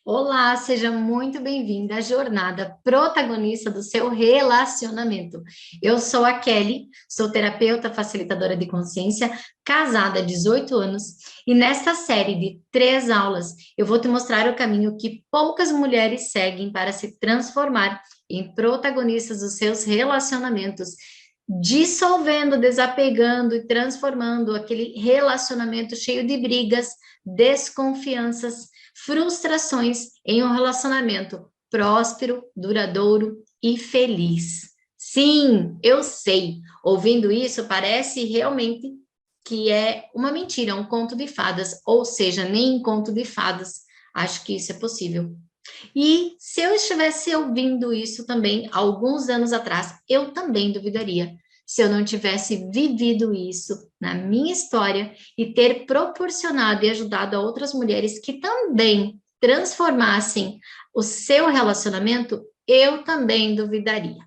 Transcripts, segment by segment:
Olá, seja muito bem-vinda à jornada protagonista do seu relacionamento. Eu sou a Kelly, sou terapeuta facilitadora de consciência, casada há 18 anos, e nesta série de 3 aulas eu vou te mostrar o caminho que poucas mulheres seguem para se transformar em protagonistas dos seus relacionamentos, dissolvendo, desapegando e transformando aquele relacionamento cheio de brigas, desconfianças, frustrações em um relacionamento próspero, duradouro e feliz. Sim, eu sei. Ouvindo isso, parece realmente que é uma mentira, um conto de fadas, ou seja, nem em conto de fadas acho que isso é possível. E se eu estivesse ouvindo isso também alguns anos atrás, eu também duvidaria. Se eu não tivesse vivido isso na minha história e ter proporcionado e ajudado a outras mulheres que também transformassem o seu relacionamento, eu também duvidaria.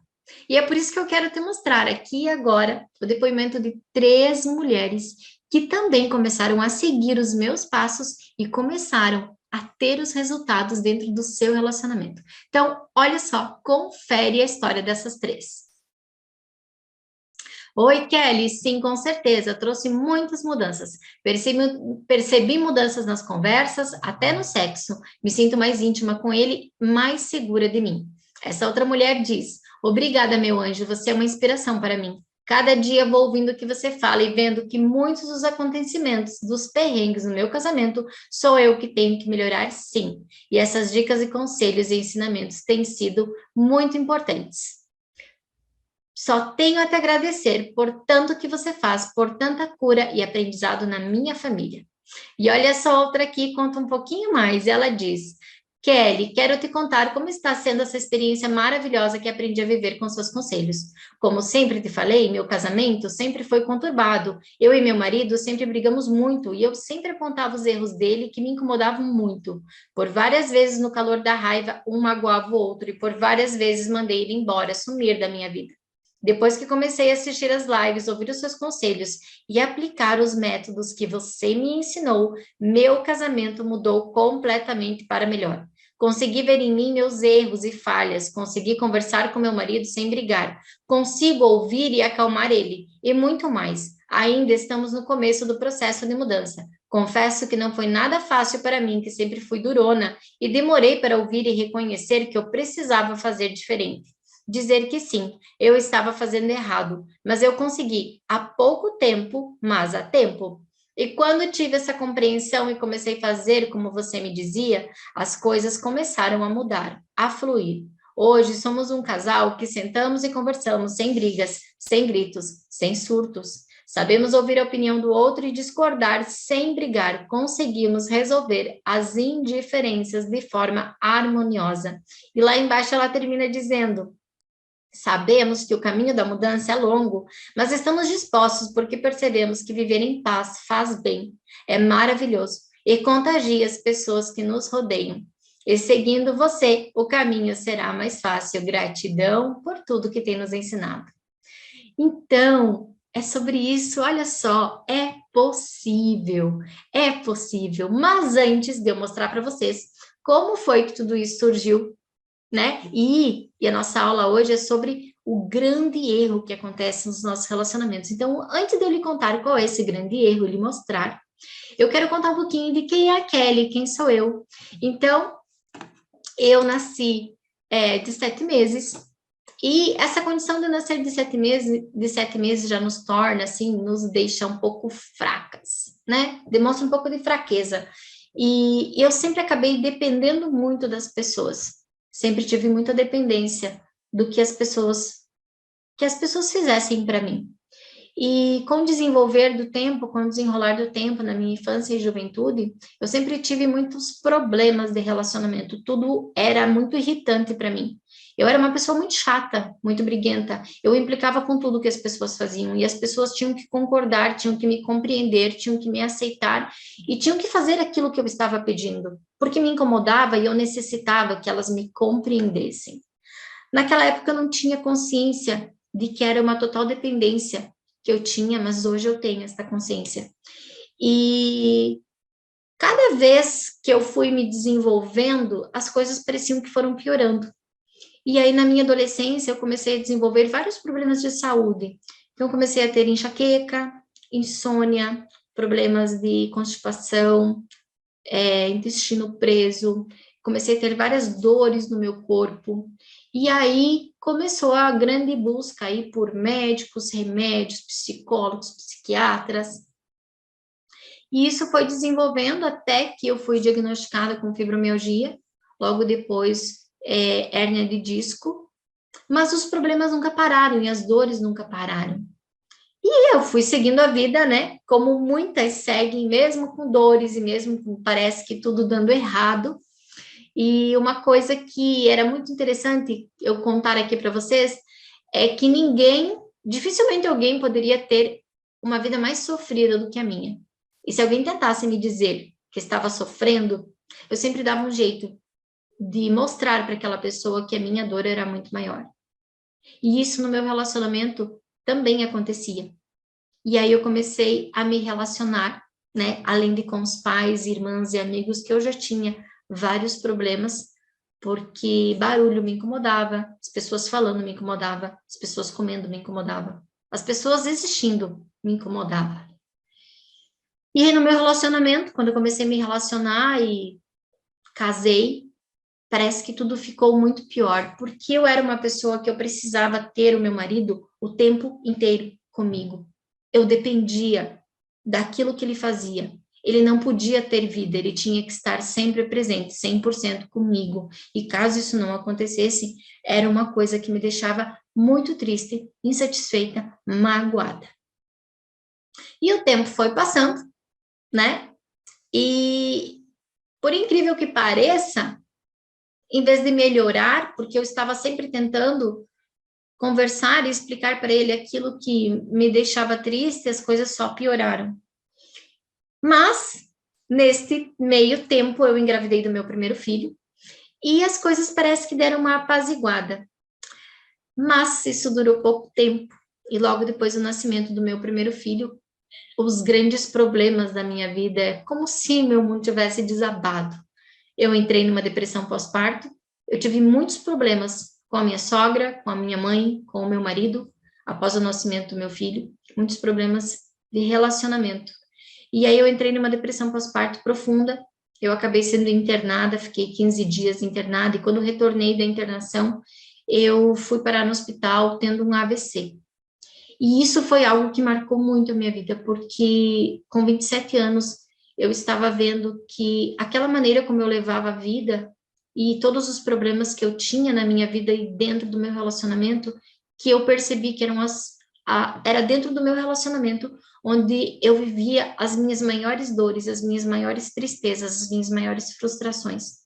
E é por isso que eu quero te mostrar aqui agora o depoimento de 3 mulheres que também começaram a seguir os meus passos e começaram a ter os resultados dentro do seu relacionamento. Então, olha só, confere a história dessas 3. Oi, Kelly, sim, com certeza, trouxe muitas mudanças. Percebi mudanças nas conversas, até no sexo. Me sinto mais íntima com ele, mais segura de mim. Essa outra mulher diz: Obrigada, meu anjo, você é uma inspiração para mim. Cada dia vou ouvindo o que você fala e vendo que muitos dos acontecimentos, dos perrengues no meu casamento, sou eu que tenho que melhorar, sim. E essas dicas e conselhos e ensinamentos têm sido muito importantes. Só tenho a te agradecer por tanto que você faz, por tanta cura e aprendizado na minha família. E olha essa outra aqui, conta um pouquinho mais. Ela diz: Kelly, quero te contar como está sendo essa experiência maravilhosa que aprendi a viver com seus conselhos. Como sempre te falei, meu casamento sempre foi conturbado. Eu e meu marido sempre brigamos muito e eu sempre apontava os erros dele que me incomodavam muito. Por várias vezes, no calor da raiva, um magoava o outro e por várias vezes mandei ele embora, sumir da minha vida. Depois que comecei a assistir as lives, ouvir os seus conselhos e aplicar os métodos que você me ensinou, meu casamento mudou completamente para melhor. Consegui ver em mim meus erros e falhas, consegui conversar com meu marido sem brigar, consigo ouvir e acalmar ele, e muito mais. Ainda estamos no começo do processo de mudança. Confesso que não foi nada fácil para mim, que sempre fui durona, e demorei para ouvir e reconhecer que eu precisava fazer diferente. Dizer que sim, eu estava fazendo errado, mas eu consegui há pouco tempo, mas há tempo. E quando tive essa compreensão e comecei a fazer como você me dizia, as coisas começaram a mudar, a fluir. Hoje somos um casal que sentamos e conversamos sem brigas, sem gritos, sem surtos. Sabemos ouvir a opinião do outro e discordar sem brigar. Conseguimos resolver as indiferenças de forma harmoniosa. E lá embaixo ela termina dizendo: Sabemos que o caminho da mudança é longo, mas estamos dispostos porque percebemos que viver em paz faz bem, é maravilhoso e contagia as pessoas que nos rodeiam. E seguindo você, o caminho será mais fácil. Gratidão por tudo que tem nos ensinado. Então, é sobre isso, olha só, é possível, é possível. Mas antes de eu mostrar para vocês como foi que tudo isso surgiu, né? E a nossa aula hoje é sobre o grande erro que acontece nos nossos relacionamentos. Então, antes de eu lhe contar qual é esse grande erro, lhe mostrar, eu quero contar um pouquinho de quem é a Kelly, quem sou eu. Então, eu nasci de 7 meses, e essa condição de nascer de sete meses já nos torna, assim, nos deixa um pouco fracas, né? Demonstra um pouco de fraqueza. E eu sempre acabei dependendo muito das pessoas. Sempre tive muita dependência do que as pessoas fizessem para mim. E com o desenvolver do tempo, com o desenrolar do tempo na minha infância e juventude, eu sempre tive muitos problemas de relacionamento. Tudo era muito irritante para mim. Eu era uma pessoa muito chata, muito briguenta. Eu implicava com tudo que as pessoas faziam e as pessoas tinham que concordar, tinham que me compreender, tinham que me aceitar e tinham que fazer aquilo que eu estava pedindo, porque me incomodava e eu necessitava que elas me compreendessem. Naquela época eu não tinha consciência de que era uma total dependência que eu tinha, mas hoje eu tenho essa consciência. E Cada vez que eu fui me desenvolvendo, as coisas pareciam que foram piorando. E aí, na minha adolescência, eu comecei a desenvolver vários problemas de saúde. Então, eu comecei a ter enxaqueca, insônia, problemas de constipação, intestino preso, comecei a ter várias dores no meu corpo. E aí começou a grande busca aí por médicos, remédios, psicólogos, psiquiatras. E isso foi desenvolvendo até que eu fui diagnosticada com fibromialgia, logo depois hérnia de disco, mas os problemas nunca pararam e as dores nunca pararam. E eu fui seguindo a vida, né? Como muitas seguem, mesmo com dores e mesmo com parece que tudo dando errado. E uma coisa que era muito interessante eu contar aqui para vocês é que dificilmente alguém poderia ter uma vida mais sofrida do que a minha. E se alguém tentasse me dizer que estava sofrendo, eu sempre dava um jeito de mostrar para aquela pessoa que a minha dor era muito maior. E isso no meu relacionamento também acontecia. E aí eu comecei a me relacionar, né? Além de com os pais, irmãs e amigos, que eu já tinha vários problemas, porque barulho me incomodava, as pessoas falando me incomodava, as pessoas comendo me incomodava, as pessoas existindo me incomodava. E aí no meu relacionamento, quando eu comecei a me relacionar e casei, parece que tudo ficou muito pior, porque eu era uma pessoa que eu precisava ter o meu marido o tempo inteiro comigo. Eu dependia daquilo que ele fazia. Ele não podia ter vida, ele tinha que estar sempre presente, 100% comigo. E caso isso não acontecesse, era uma coisa que me deixava muito triste, insatisfeita, magoada. E o tempo foi passando, né? E por incrível que pareça, em vez de melhorar, porque eu estava sempre tentando conversar e explicar para ele aquilo que me deixava triste, as coisas só pioraram. Mas, neste meio tempo, eu engravidei do meu primeiro filho e as coisas parece que deram uma apaziguada. Mas isso durou pouco tempo e logo depois do nascimento do meu primeiro filho, os grandes problemas da minha vida é como se meu mundo tivesse desabado. Eu entrei numa depressão pós-parto, eu tive muitos problemas com a minha sogra, com a minha mãe, com o meu marido, após o nascimento do meu filho, muitos problemas de relacionamento. E aí eu entrei numa depressão pós-parto profunda, eu acabei sendo internada, fiquei 15 dias internada, e quando retornei da internação, eu fui parar no hospital tendo um AVC. E isso foi algo que marcou muito a minha vida, porque com 27 anos eu estava vendo que aquela maneira como eu levava a vida e todos os problemas que eu tinha na minha vida e dentro do meu relacionamento, que eu percebi que era dentro do meu relacionamento onde eu vivia as minhas maiores dores, as minhas maiores tristezas, as minhas maiores frustrações.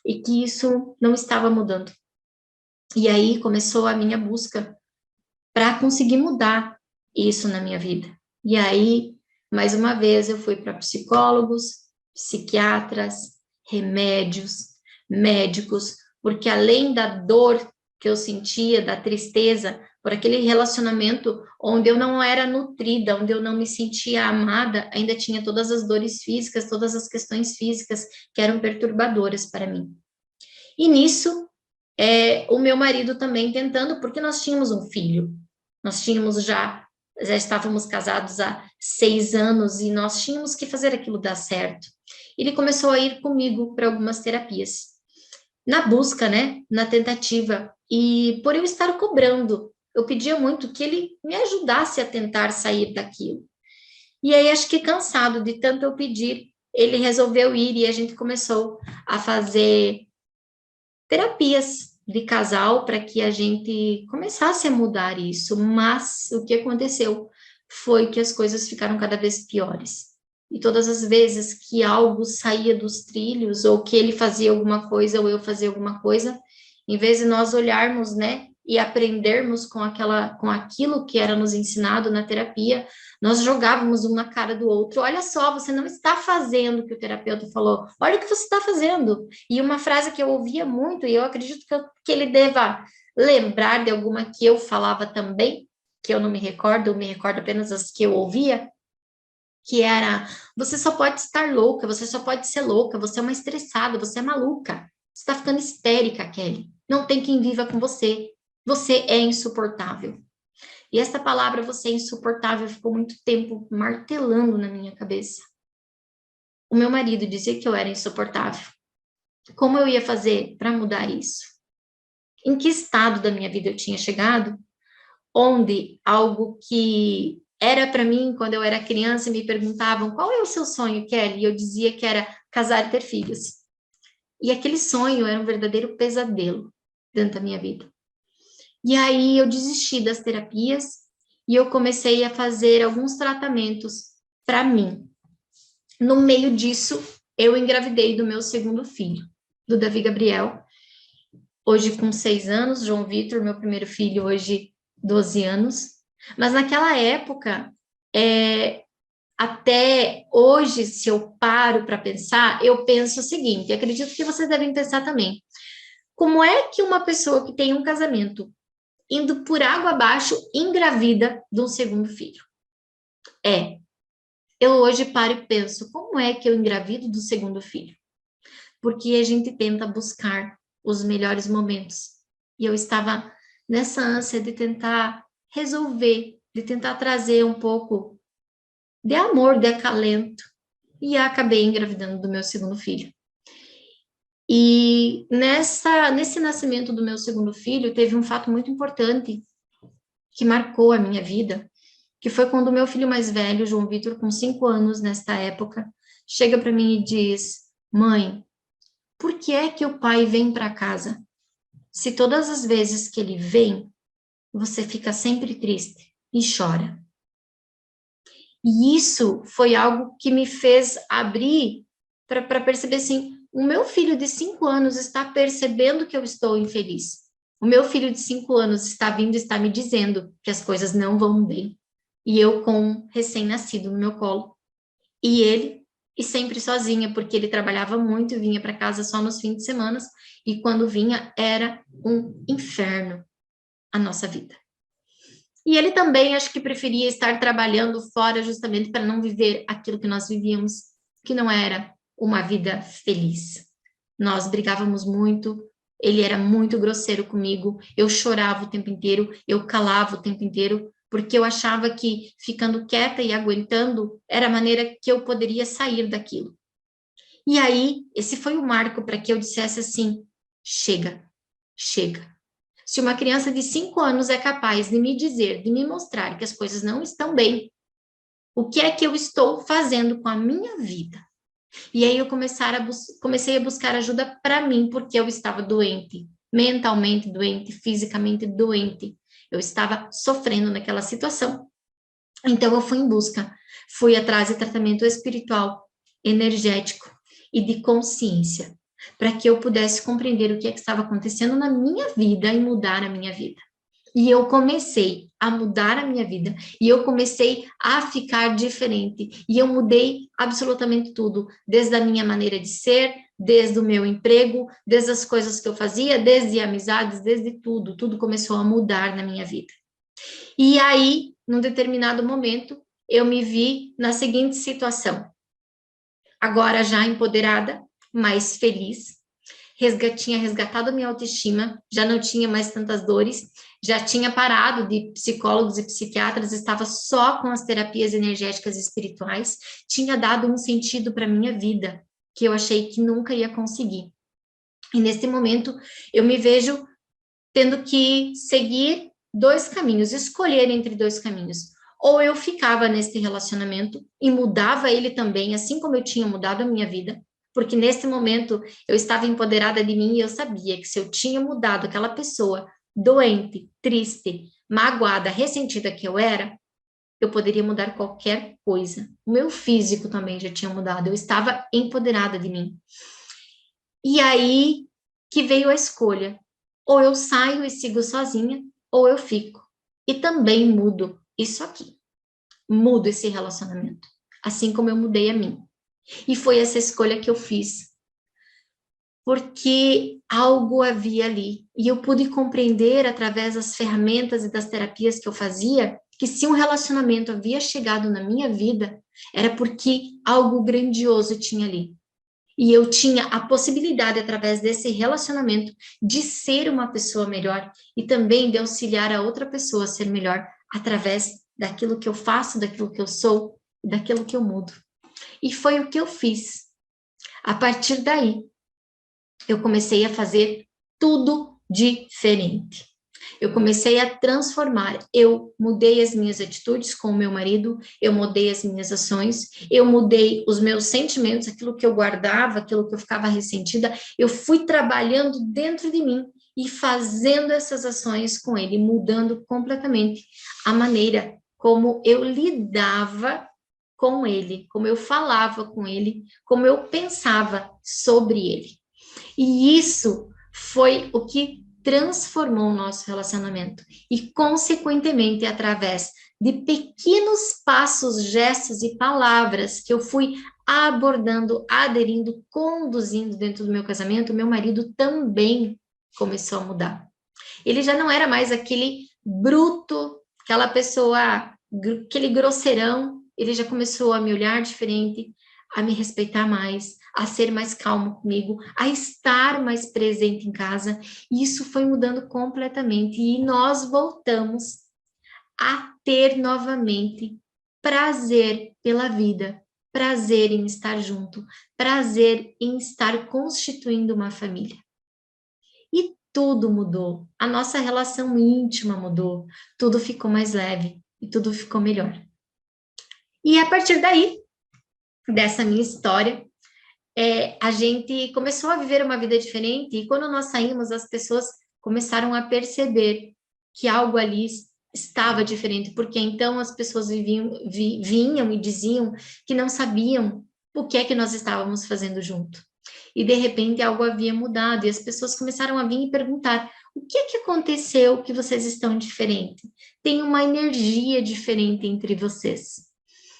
E que isso não estava mudando. E aí começou a minha busca para conseguir mudar isso na minha vida. E aí, mais uma vez, eu fui para psicólogos, psiquiatras, remédios, médicos, porque além da dor que eu sentia, da tristeza, por aquele relacionamento onde eu não era nutrida, onde eu não me sentia amada, ainda tinha todas as dores físicas, todas as questões físicas que eram perturbadoras para mim. E nisso, o meu marido também tentando, porque nós tínhamos um filho, nós tínhamos já estávamos casados há 6 anos e nós tínhamos que fazer aquilo dar certo. Ele começou a ir comigo para algumas terapias, na busca, né, na tentativa, e por eu estar cobrando, eu pedia muito que ele me ajudasse a tentar sair daquilo. E aí, acho que cansado de tanto eu pedir, ele resolveu ir e a gente começou a fazer terapias de casal para que a gente começasse a mudar isso, mas o que aconteceu foi que as coisas ficaram cada vez piores. E todas as vezes que algo saía dos trilhos, ou que ele fazia alguma coisa, ou eu fazia alguma coisa, em vez de nós olharmos, né, e aprendermos com aquilo que era nos ensinado na terapia, nós jogávamos um na cara do outro. Olha só, você não está fazendo o que o terapeuta falou. Olha o que você está fazendo. E uma frase que eu ouvia muito, e eu acredito que ele deva lembrar de alguma que eu falava também, que eu não me recordo, eu me recordo apenas as que eu ouvia, que era: Você só pode estar louca, você só pode ser louca, você é uma estressada, você é maluca. Você está ficando histérica, Kelly. Não tem quem viva com você. Você é insuportável. E essa palavra, você é insuportável, ficou muito tempo martelando na minha cabeça. O meu marido dizia que eu era insuportável. Como eu ia fazer para mudar isso? Em que estado da minha vida eu tinha chegado? Onde algo que era para mim, quando eu era criança, me perguntavam, qual é o seu sonho, Kelly? E eu dizia que era casar e ter filhos. E aquele sonho era um verdadeiro pesadelo dentro da minha vida. E aí eu desisti das terapias e eu comecei a fazer alguns tratamentos para mim. No meio disso, eu engravidei do meu segundo filho, do Davi Gabriel, hoje com 6 anos, João Vitor, meu primeiro filho, hoje 12 anos. Mas naquela época, até hoje, se eu paro para pensar, eu penso o seguinte, acredito que vocês devem pensar também. Como é que uma pessoa que tem um casamento indo por água abaixo, engravida de um segundo filho? Eu hoje paro e penso, como é que eu engravido do segundo filho? Porque a gente tenta buscar os melhores momentos. E eu estava nessa ânsia de tentar resolver, de tentar trazer um pouco de amor, de acalento. E acabei engravidando do meu segundo filho. E nesse nascimento do meu segundo filho, teve um fato muito importante que marcou a minha vida, que foi quando o meu filho mais velho, João Vitor, com 5 anos nesta época, chega para mim e diz: Mãe, por que é que o pai vem para casa? Se todas as vezes que ele vem, você fica sempre triste e chora. E isso foi algo que me fez abrir para perceber assim, o meu filho de 5 anos está percebendo que eu estou infeliz. O meu filho de 5 anos está vindo e está me dizendo que as coisas não vão bem. E eu com um recém-nascido no meu colo. E ele, e sempre sozinha, porque ele trabalhava muito e vinha para casa só nos fins de semana. E quando vinha, era um inferno a nossa vida. E ele também, acho que preferia estar trabalhando fora justamente para não viver aquilo que nós vivíamos, que não era uma vida feliz. Nós brigávamos muito, ele era muito grosseiro comigo, eu chorava o tempo inteiro, eu calava o tempo inteiro, porque eu achava que ficando quieta e aguentando era a maneira que eu poderia sair daquilo. E aí, esse foi o marco para que eu dissesse assim: chega, chega. Se uma criança de 5 anos é capaz de me dizer, de me mostrar que as coisas não estão bem, o que é que eu estou fazendo com a minha vida? E aí eu comecei a buscar ajuda para mim, porque eu estava doente, mentalmente doente, fisicamente doente. Eu estava sofrendo naquela situação. Então eu fui atrás de tratamento espiritual, energético e de consciência, para que eu pudesse compreender o que é que estava acontecendo na minha vida e mudar a minha vida. E eu comecei a mudar a minha vida, e eu comecei a ficar diferente, e eu mudei absolutamente tudo, desde a minha maneira de ser, desde o meu emprego, desde as coisas que eu fazia, desde amizades, desde tudo, tudo começou a mudar na minha vida. E aí, num determinado momento, eu me vi na seguinte situação, agora já empoderada, mais feliz, tinha resgatado minha autoestima, já não tinha mais tantas dores, já tinha parado de psicólogos e psiquiatras, estava só com as terapias energéticas e espirituais, tinha dado um sentido para minha vida, que eu achei que nunca ia conseguir. E nesse momento, eu me vejo tendo que seguir 2 caminhos, escolher entre 2 caminhos. Ou eu ficava nesse relacionamento e mudava ele também, assim como eu tinha mudado a minha vida, porque nesse momento eu estava empoderada de mim e eu sabia que se eu tinha mudado aquela pessoa doente, triste, magoada, ressentida que eu era, eu poderia mudar qualquer coisa. O meu físico também já tinha mudado, eu estava empoderada de mim. E aí que veio a escolha. Ou eu saio e sigo sozinha, ou eu fico. E também mudo isso aqui. Mudo esse relacionamento. Assim como eu mudei a mim. E foi essa escolha que eu fiz. Porque algo havia ali. E eu pude compreender, através das ferramentas e das terapias que eu fazia, que se um relacionamento havia chegado na minha vida, era porque algo grandioso tinha ali. E eu tinha a possibilidade, através desse relacionamento, de ser uma pessoa melhor e também de auxiliar a outra pessoa a ser melhor através daquilo que eu faço, daquilo que eu sou, daquilo que eu mudo. E foi o que eu fiz. A partir daí, eu comecei a fazer tudo diferente. Eu comecei a transformar, eu mudei as minhas atitudes com o meu marido, eu mudei as minhas ações, eu mudei os meus sentimentos, aquilo que eu guardava, aquilo que eu ficava ressentida, eu fui trabalhando dentro de mim e fazendo essas ações com ele, mudando completamente a maneira como eu lidava com ele, como eu falava com ele, como eu pensava sobre ele. E isso foi o que transformou o nosso relacionamento. E, consequentemente, através de pequenos passos, gestos e palavras que eu fui abordando, aderindo, conduzindo dentro do meu casamento, meu marido também começou a mudar. Ele já não era mais aquele bruto, aquela pessoa, aquele grosseirão, ele já começou a me olhar diferente, a me respeitar mais, a ser mais calmo comigo, a estar mais presente em casa. E isso foi mudando completamente. E nós voltamos a ter novamente prazer pela vida, prazer em estar junto, prazer em estar constituindo uma família. E tudo mudou. A nossa relação íntima mudou. Tudo ficou mais leve e tudo ficou melhor. E a partir daí, dessa minha história, a gente começou a viver uma vida diferente, e quando nós saímos, as pessoas começaram a perceber que algo ali estava diferente, porque então as pessoas vinham e diziam que não sabiam o que é que nós estávamos fazendo junto. E de repente algo havia mudado, e as pessoas começaram a vir e perguntar: o que é que aconteceu que vocês estão diferentes? Tem uma energia diferente entre vocês.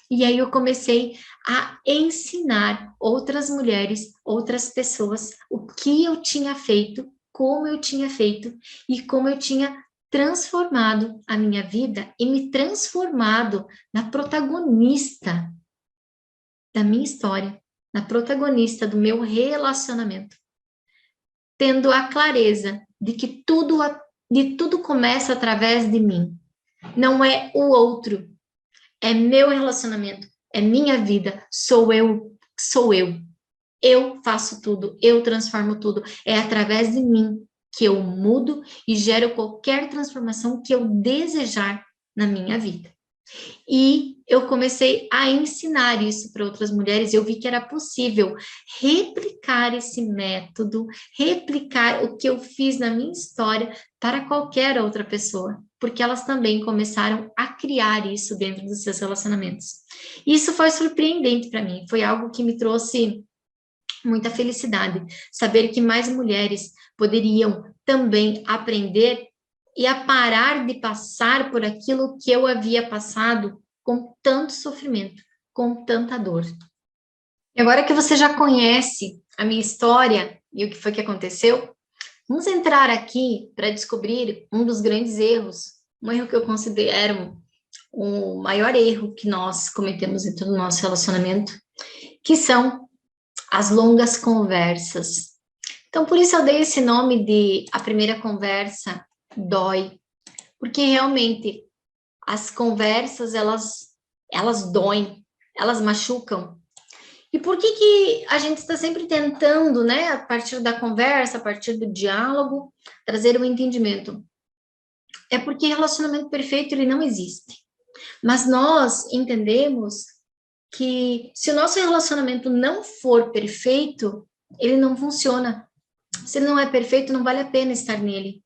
E aí eu comecei a ensinar outras mulheres, outras pessoas, o que eu tinha feito, como eu tinha feito e como eu tinha transformado a minha vida e me transformado na protagonista da minha história, na protagonista do meu relacionamento, tendo a clareza de tudo começa através de mim. Não é o outro, é meu relacionamento, é minha vida, sou eu, sou eu. Eu faço tudo, eu transformo tudo. É através de mim que eu mudo e gero qualquer transformação que eu desejar na minha vida. E eu comecei a ensinar isso para outras mulheres, eu vi que era possível replicar esse método, replicar o que eu fiz na minha história para qualquer outra pessoa, porque elas também começaram a criar isso dentro dos seus relacionamentos. Isso foi surpreendente para mim, foi algo que me trouxe muita felicidade, saber que mais mulheres poderiam também aprender e a parar de passar por aquilo que eu havia passado com tanto sofrimento, com tanta dor. E agora que você já conhece a minha história e o que foi que aconteceu, vamos entrar aqui para descobrir um dos grandes erros, um erro que eu considero o maior erro que nós cometemos dentro do nosso relacionamento, que são as longas conversas. Então, por isso eu dei esse nome de a primeira conversa dói, porque realmente as conversas, elas doem, elas machucam. E por que a gente está sempre tentando, né, a partir da conversa, a partir do diálogo, trazer o entendimento? É porque relacionamento perfeito, ele não existe. Mas nós entendemos que se o nosso relacionamento não for perfeito, ele não funciona. Se ele não é perfeito, não vale a pena estar nele.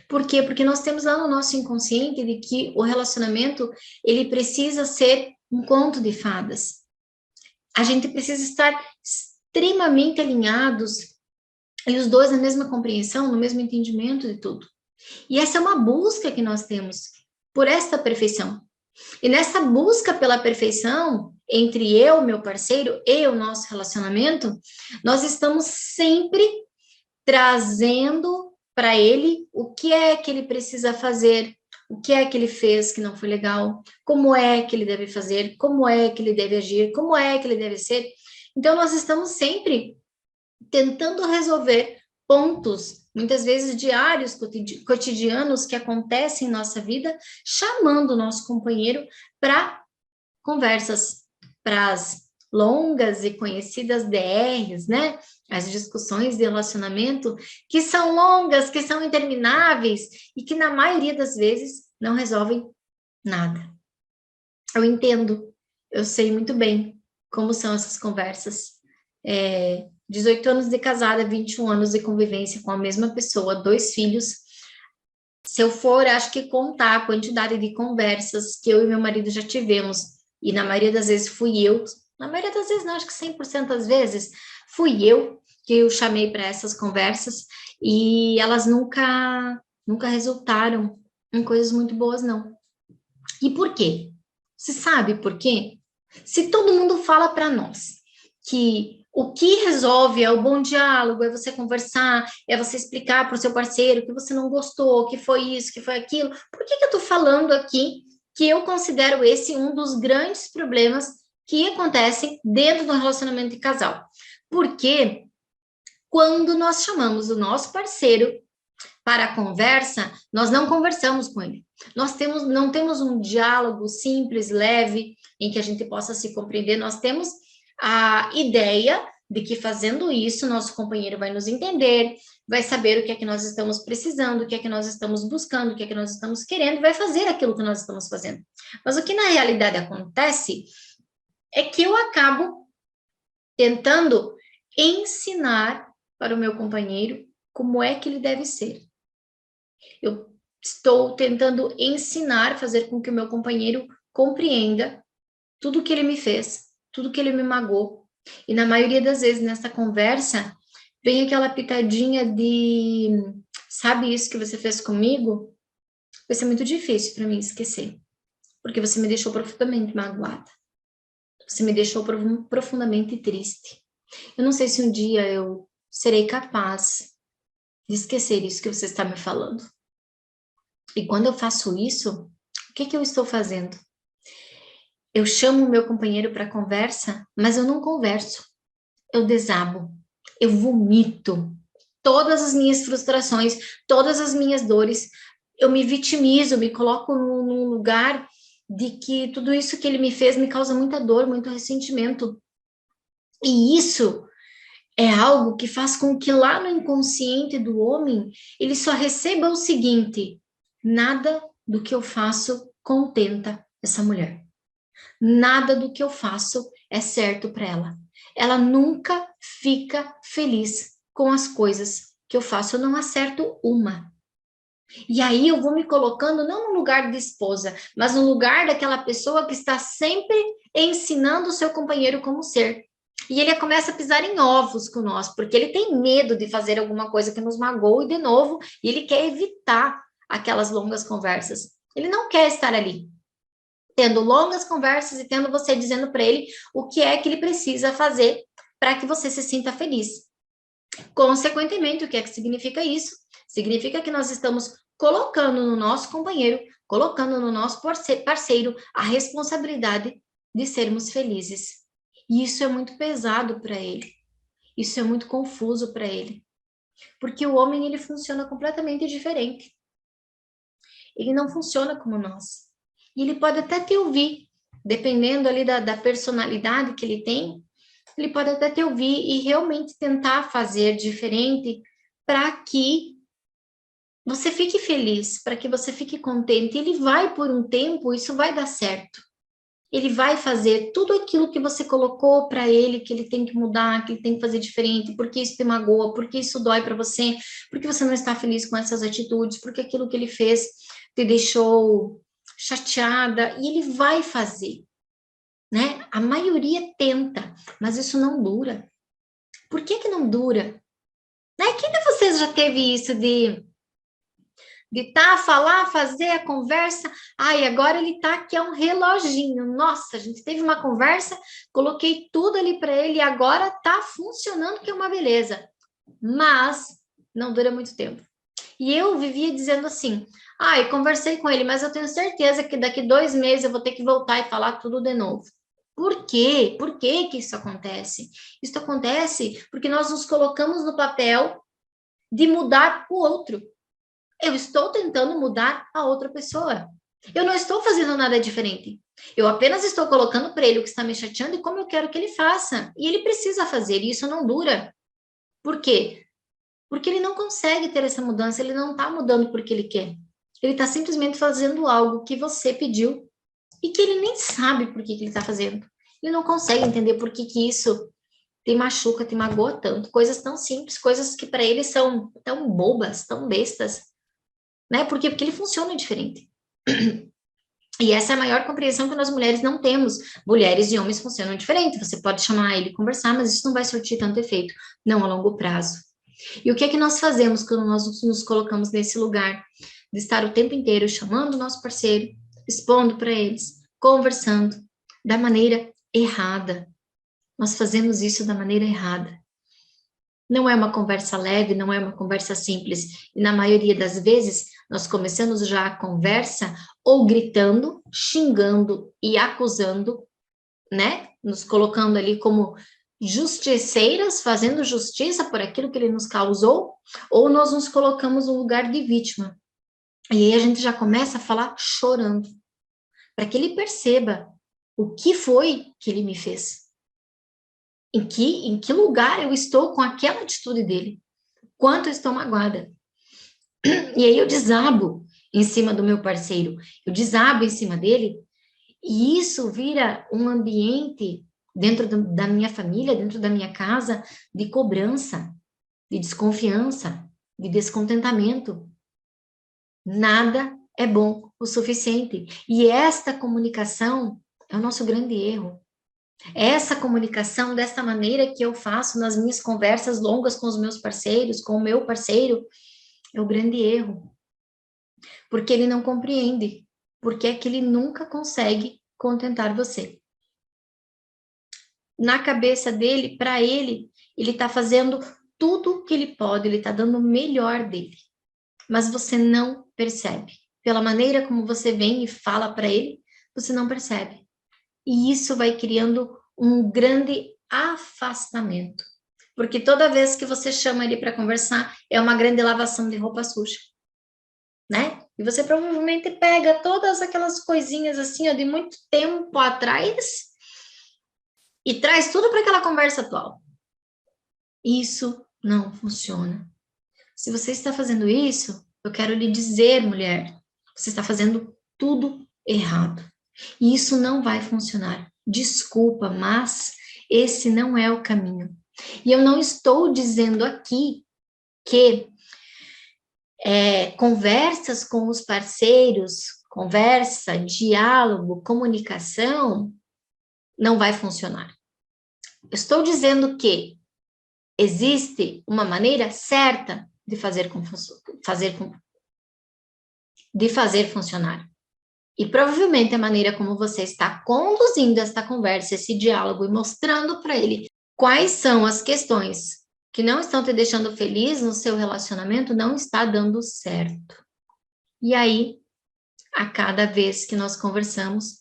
Por quê? Porque nós temos lá no nosso inconsciente de que o relacionamento, ele precisa ser um conto de fadas. A gente precisa estar extremamente alinhados e os dois na mesma compreensão, no mesmo entendimento de tudo. E essa é uma busca que nós temos por esta perfeição. E nessa busca pela perfeição, entre eu, meu parceiro, e o nosso relacionamento, nós estamos sempre trazendo para ele o que é que ele precisa fazer, o que é que ele fez que não foi legal, como é que ele deve fazer, como é que ele deve agir, como é que ele deve ser. Então, nós estamos sempre tentando resolver pontos, muitas vezes diários, cotidianos, que acontecem em nossa vida, chamando o nosso companheiro para conversas, para as longas e conhecidas DRs, né? As discussões de relacionamento, que são longas, que são intermináveis e que, na maioria das vezes, não resolvem nada. Eu entendo, eu sei muito bem como são essas conversas. 18 anos de casada, 21 anos de convivência com a mesma pessoa, 2 filhos. Se eu for, acho que contar a quantidade de conversas que eu e meu marido já tivemos, e na maioria das vezes fui eu, na maioria das vezes não, acho que 100% das vezes, fui eu que eu chamei para essas conversas, e elas nunca resultaram em coisas muito boas, não. E por quê? Você sabe por quê? Se todo mundo fala para nós que o que resolve é o bom diálogo, é você conversar, é você explicar para o seu parceiro que você não gostou, que foi isso, que foi aquilo, por que eu estou falando aqui que eu considero esse um dos grandes problemas que acontecem dentro do relacionamento de casal? Porque quando nós chamamos o nosso parceiro para a conversa, nós não conversamos com ele. Não temos um diálogo simples, leve, em que a gente possa se compreender. Nós temos a ideia de que fazendo isso, nosso companheiro vai nos entender, vai saber o que é que nós estamos precisando, o que é que nós estamos buscando, o que é que nós estamos querendo, vai fazer aquilo que nós estamos fazendo. Mas o que na realidade acontece é que eu acabo tentando ensinar para o meu companheiro como é que ele deve ser. Eu estou tentando ensinar, fazer com que o meu companheiro compreenda tudo que ele me fez, tudo que ele me magoou. E na maioria das vezes nessa conversa, vem aquela pitadinha de, sabe isso que você fez comigo? Vai ser muito difícil para mim esquecer, porque você me deixou profundamente magoada. Você me deixou profundamente triste. Eu não sei se um dia eu serei capaz de esquecer isso que você está me falando. E quando eu faço isso, o que eu estou fazendo? Eu chamo o meu companheiro para conversa, mas eu não converso. Eu desabo, eu vomito todas as minhas frustrações, todas as minhas dores. Eu me vitimizo, me coloco num lugar de que tudo isso que ele me fez me causa muita dor, muito ressentimento. E isso é algo que faz com que lá no inconsciente do homem, ele só receba o seguinte: nada do que eu faço contenta essa mulher. Nada do que eu faço é certo para ela. Ela nunca fica feliz com as coisas que eu faço. Eu não acerto uma. E aí eu vou me colocando não no lugar de esposa, mas no lugar daquela pessoa que está sempre ensinando o seu companheiro como ser. E ele começa a pisar em ovos com nós, porque ele tem medo de fazer alguma coisa que nos magoe de novo, e ele quer evitar aquelas longas conversas. Ele não quer estar ali, tendo longas conversas e tendo você dizendo para ele o que é que ele precisa fazer para que você se sinta feliz. Consequentemente, o que é que significa isso? Significa que nós estamos colocando no nosso companheiro, colocando no nosso parceiro a responsabilidade de sermos felizes. E isso é muito pesado para ele. Isso é muito confuso para ele. Porque o homem, ele funciona completamente diferente. Ele não funciona como nós. E ele pode até te ouvir, dependendo ali da personalidade que ele tem, ele pode até te ouvir e realmente tentar fazer diferente para que você fique feliz, para que você fique contente. Ele vai por um tempo, isso vai dar certo. Ele vai fazer tudo aquilo que você colocou para ele, que ele tem que mudar, que ele tem que fazer diferente, porque isso te magoa, porque isso dói para você, porque você não está feliz com essas atitudes, porque aquilo que ele fez te deixou chateada, e ele vai fazer, né? A maioria tenta, mas isso não dura. Por que não dura? Né? Quem de vocês já teve isso de falar, fazer a conversa, e agora ele tá aqui, é um reloginho, nossa, a gente teve uma conversa, coloquei tudo ali para ele e agora tá funcionando, que é uma beleza, mas não dura muito tempo. E eu vivia dizendo assim, Ah, e conversei com ele, mas eu tenho certeza que daqui 2 meses eu vou ter que voltar e falar tudo de novo. Por quê? Por que que isso acontece? Isso acontece porque nós nos colocamos no papel de mudar o outro. Eu estou tentando mudar a outra pessoa. Eu não estou fazendo nada diferente. Eu apenas estou colocando para ele o que está me chateando e como eu quero que ele faça. E ele precisa fazer, e isso não dura. Por quê? Porque ele não consegue ter essa mudança, ele não está mudando porque ele quer. Ele está simplesmente fazendo algo que você pediu e que ele nem sabe por que, que ele está fazendo. Ele não consegue entender por que, que isso te machuca, te magoa tanto. Coisas tão simples, coisas que para ele são tão bobas, tão bestas, né? Por quê? Porque ele funciona diferente. E essa é a maior compreensão que nós mulheres não temos. Mulheres e homens funcionam diferente. Você pode chamar ele e conversar, mas isso não vai surtir tanto efeito, não a longo prazo. E o que é que nós fazemos quando nós nos colocamos nesse lugar de estar o tempo inteiro chamando o nosso parceiro, expondo para eles, conversando da maneira errada? Nós fazemos isso da maneira errada. Não é uma conversa leve, não é uma conversa simples. E na maioria das vezes, nós começamos já a conversa ou gritando, xingando e acusando, né? Nos colocando ali como justiceiras, fazendo justiça por aquilo que ele nos causou, ou nós nos colocamos no lugar de vítima. E aí a gente já começa a falar chorando, para que ele perceba o que foi que ele me fez. Em que lugar eu estou com aquela atitude dele? Quanto eu estou magoada. E aí eu desabo em cima do meu parceiro, eu desabo em cima dele, e isso vira um ambiente dentro da minha família, dentro da minha casa, de cobrança, de desconfiança, de descontentamento. Nada é bom o suficiente. E esta comunicação é o nosso grande erro. Essa comunicação desta maneira que eu faço nas minhas conversas longas com os meus parceiros, com o meu parceiro, é o grande erro. Porque ele não compreende. Porque é que ele nunca consegue contentar você. Na cabeça dele, para ele, ele está fazendo tudo o que ele pode, ele está dando o melhor dele. Mas você não percebe. Pela maneira como você vem e fala para ele, você não percebe. E isso vai criando um grande afastamento. Porque toda vez que você chama ele para conversar, é uma grande lavação de roupa suja, né? E você provavelmente pega todas aquelas coisinhas assim, ó, de muito tempo atrás e traz tudo para aquela conversa atual. Isso não funciona. Se você está fazendo isso, eu quero lhe dizer, mulher, você está fazendo tudo errado. E isso não vai funcionar. Desculpa, mas esse não é o caminho. E eu não estou dizendo aqui que conversas com os parceiros, conversa, diálogo, comunicação, não vai funcionar. Eu estou dizendo que existe uma maneira certa de fazer funcionar. E provavelmente a maneira como você está conduzindo esta conversa, esse diálogo e mostrando para ele quais são as questões que não estão te deixando feliz no seu relacionamento, não está dando certo. E aí, a cada vez que nós conversamos,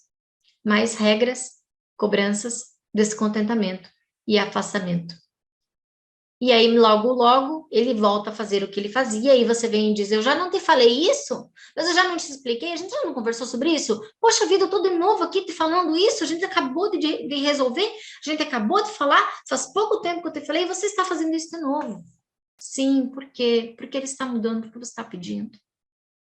mais regras, cobranças, descontentamento e afastamento. E aí, logo, logo, ele volta a fazer o que ele fazia, e aí você vem e diz, eu já não te falei isso? Mas eu já não te expliquei? A gente já não conversou sobre isso? Poxa vida, eu tô de novo aqui te falando isso, a gente acabou de resolver, a gente acabou de falar, faz pouco tempo que eu te falei, e você está fazendo isso de novo. Sim, por quê? Porque ele está mudando, porque você está pedindo.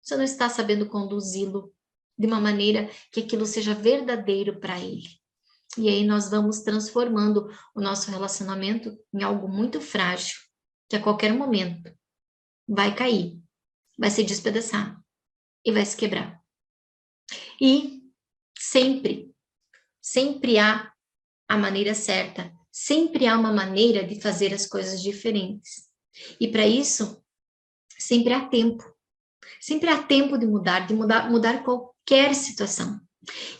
Você não está sabendo conduzi-lo de uma maneira que aquilo seja verdadeiro para ele. E aí nós vamos transformando o nosso relacionamento em algo muito frágil, que a qualquer momento vai cair, vai se despedaçar e vai se quebrar. E sempre, sempre há a maneira certa, sempre há uma maneira de fazer as coisas diferentes. E para isso, sempre há tempo. Sempre há tempo de mudar qualquer situação.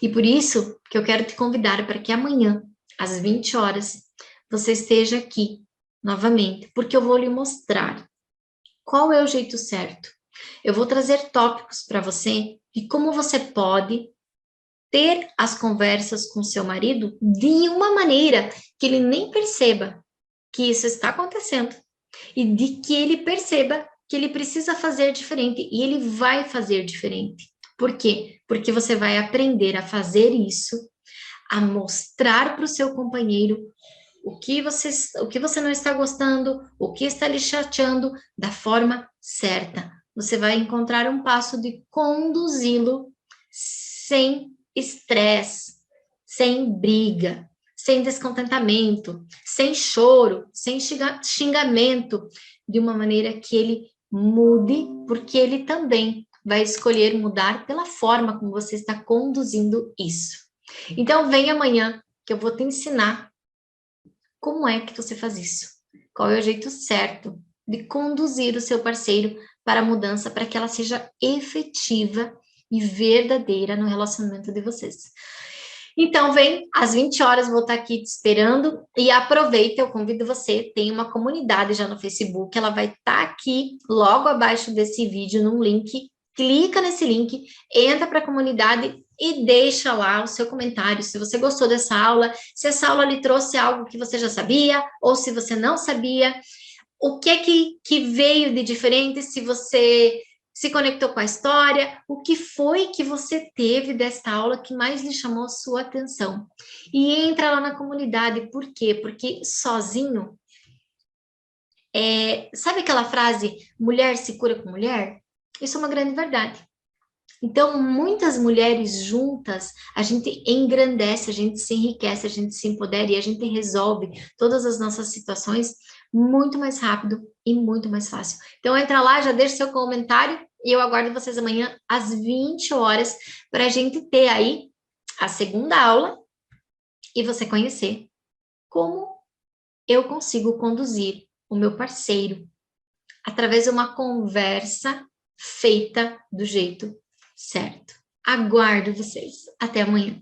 E por isso que eu quero te convidar para que amanhã, às 20 horas, você esteja aqui novamente, porque eu vou lhe mostrar qual é o jeito certo Eu vou trazer tópicos para você de como você pode ter as conversas com seu marido de uma maneira que ele nem perceba que isso está acontecendo e de que ele perceba que ele precisa fazer diferente e ele vai fazer diferente. Por quê? Porque você vai aprender a fazer isso, a mostrar para o seu companheiro o que você não está gostando, o que está lhe chateando da forma certa. Você vai encontrar um passo de conduzi-lo sem estresse, sem briga, sem descontentamento, sem choro, sem xingamento, de uma maneira que ele mude, porque ele também vai escolher mudar pela forma como você está conduzindo isso. Então, vem amanhã que eu vou te ensinar como é que você faz isso? Qual é o jeito certo de conduzir o seu parceiro para a mudança, para que ela seja efetiva e verdadeira no relacionamento de vocês? Então, vem, às 20 horas vou estar aqui te esperando e aproveita, eu convido você, tem uma comunidade já no Facebook, ela vai estar aqui logo abaixo desse vídeo num link, clica nesse link, entra para a comunidade e deixa lá o seu comentário, se você gostou dessa aula, se essa aula lhe trouxe algo que você já sabia, ou se você não sabia, o que é que veio de diferente, se você se conectou com a história, o que foi que você teve desta aula que mais lhe chamou sua atenção. E entra lá na comunidade, por quê? Porque sozinho, sabe aquela frase, mulher se cura com mulher? Isso é uma grande verdade. Então, muitas mulheres juntas, a gente engrandece, a gente se enriquece, a gente se empodera e a gente resolve todas as nossas situações muito mais rápido e muito mais fácil. Então, entra lá, já deixa seu comentário e eu aguardo vocês amanhã às 20 horas para a gente ter aí a segunda aula e você conhecer como eu consigo conduzir o meu parceiro através de uma conversa feita do jeito certo. Aguardo vocês. Até amanhã.